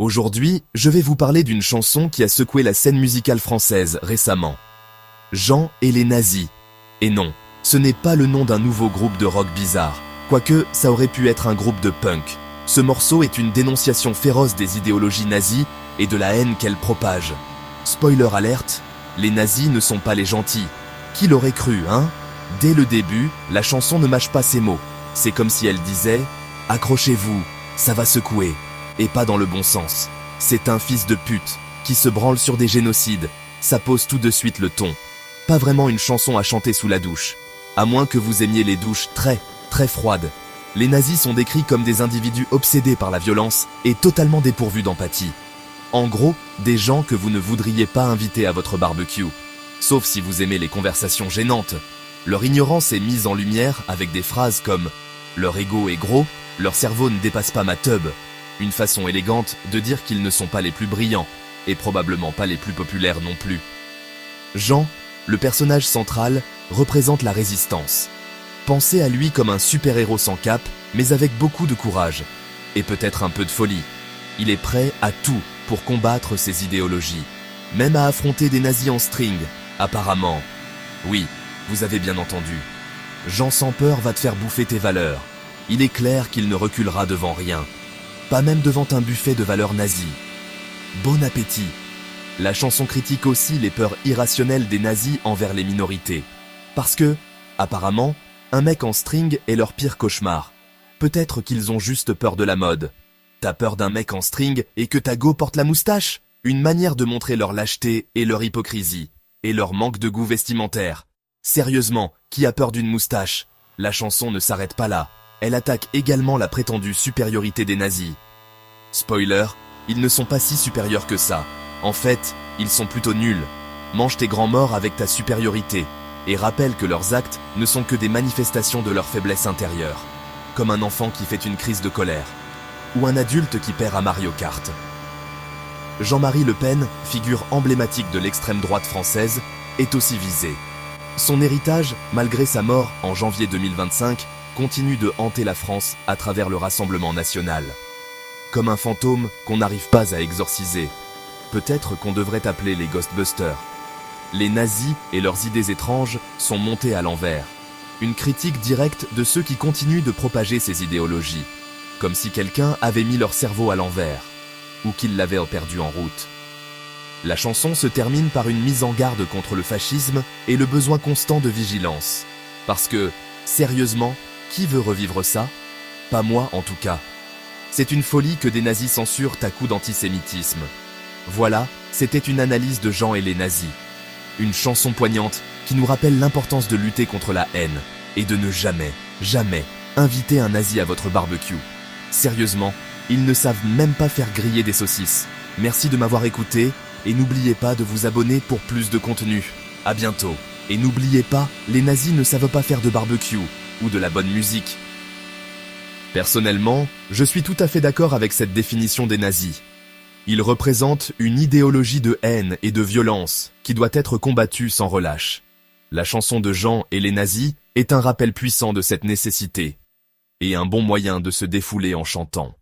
Aujourd'hui, je vais vous parler d'une chanson qui a secoué la scène musicale française récemment. Jean et les nazis. Et non, ce n'est pas le nom d'un nouveau groupe de rock bizarre, quoique ça aurait pu être un groupe de punk. Ce morceau est une dénonciation féroce des idéologies nazies et de la haine qu'elles propagent. Spoiler alerte, les nazis ne sont pas les gentils. Qui l'aurait cru, hein? Dès le début, la chanson ne mâche pas ses mots. C'est comme si elle disait « Accrochez-vous, ça va secouer ». Et pas dans le bon sens. C'est un fils de pute qui se branle sur des génocides. Ça pose tout de suite le ton. Pas vraiment une chanson à chanter sous la douche. À moins que vous aimiez les douches très froides. Les nazis sont décrits comme des individus obsédés par la violence et totalement dépourvus d'empathie. En gros, des gens que vous ne voudriez pas inviter à votre barbecue. Sauf si vous aimez les conversations gênantes. Leur ignorance est mise en lumière avec des phrases comme « Leur ego est gros, leur cerveau ne dépasse pas ma teub ». Une façon élégante de dire qu'ils ne sont pas les plus brillants, et probablement pas les plus populaires non plus. Jean, le personnage central, représente la résistance. Pensez à lui comme un super-héros sans cape, mais avec beaucoup de courage, et peut-être un peu de folie. Il est prêt à tout pour combattre ses idéologies, même à affronter des nazis en string, apparemment. Oui, vous avez bien entendu. Jean sans peur va te faire bouffer tes valeurs. Il est clair qu'il ne reculera devant rien. Pas même devant un buffet de valeurs nazies. Bon appétit. La chanson critique aussi les peurs irrationnelles des nazis envers les minorités. Parce que, apparemment, un mec en string est leur pire cauchemar. Peut-être qu'ils ont juste peur de la mode. T'as peur d'un mec en string et que ta go porte la moustache? Une manière de montrer leur lâcheté et leur hypocrisie. Et leur manque de goût vestimentaire. Sérieusement, qui a peur d'une moustache? La chanson ne s'arrête pas là. Elle attaque également la prétendue supériorité des nazis. Spoiler, ils ne sont pas si supérieurs que ça. En fait, ils sont plutôt nuls. Mange tes grands morts avec ta supériorité, et rappelle que leurs actes ne sont que des manifestations de leur faiblesse intérieure. Comme un enfant qui fait une crise de colère. Ou un adulte qui perd à Mario Kart. Jean-Marie Le Pen, figure emblématique de l'extrême droite française, est aussi visé. Son héritage, malgré sa mort en janvier 2025, continue de hanter la France à travers le Rassemblement national. Comme un fantôme qu'on n'arrive pas à exorciser. Peut-être qu'on devrait appeler les Ghostbusters. Les nazis et leurs idées étranges sont montés à l'envers. Une critique directe de ceux qui continuent de propager ces idéologies. Comme si quelqu'un avait mis leur cerveau à l'envers. Ou qu'ils l'avaient perdu en route. La chanson se termine par une mise en garde contre le fascisme et le besoin constant de vigilance. Parce que, sérieusement, qui veut revivre ça? Pas moi en tout cas. C'est une folie que des nazis censurent à coups d'antisémitisme. Voilà, c'était une analyse de Jean et les nazis. Une chanson poignante qui nous rappelle l'importance de lutter contre la haine et de ne jamais inviter un nazi à votre barbecue. Sérieusement, ils ne savent même pas faire griller des saucisses. Merci de m'avoir écouté et n'oubliez pas de vous abonner pour plus de contenu. À bientôt. Et n'oubliez pas, les nazis ne savent pas faire de barbecue ou de la bonne musique. Personnellement, je suis tout à fait d'accord avec cette définition des nazis. Ils représentent une idéologie de haine et de violence qui doit être combattue sans relâche. La chanson de Jean et les nazis est un rappel puissant de cette nécessité et un bon moyen de se défouler en chantant.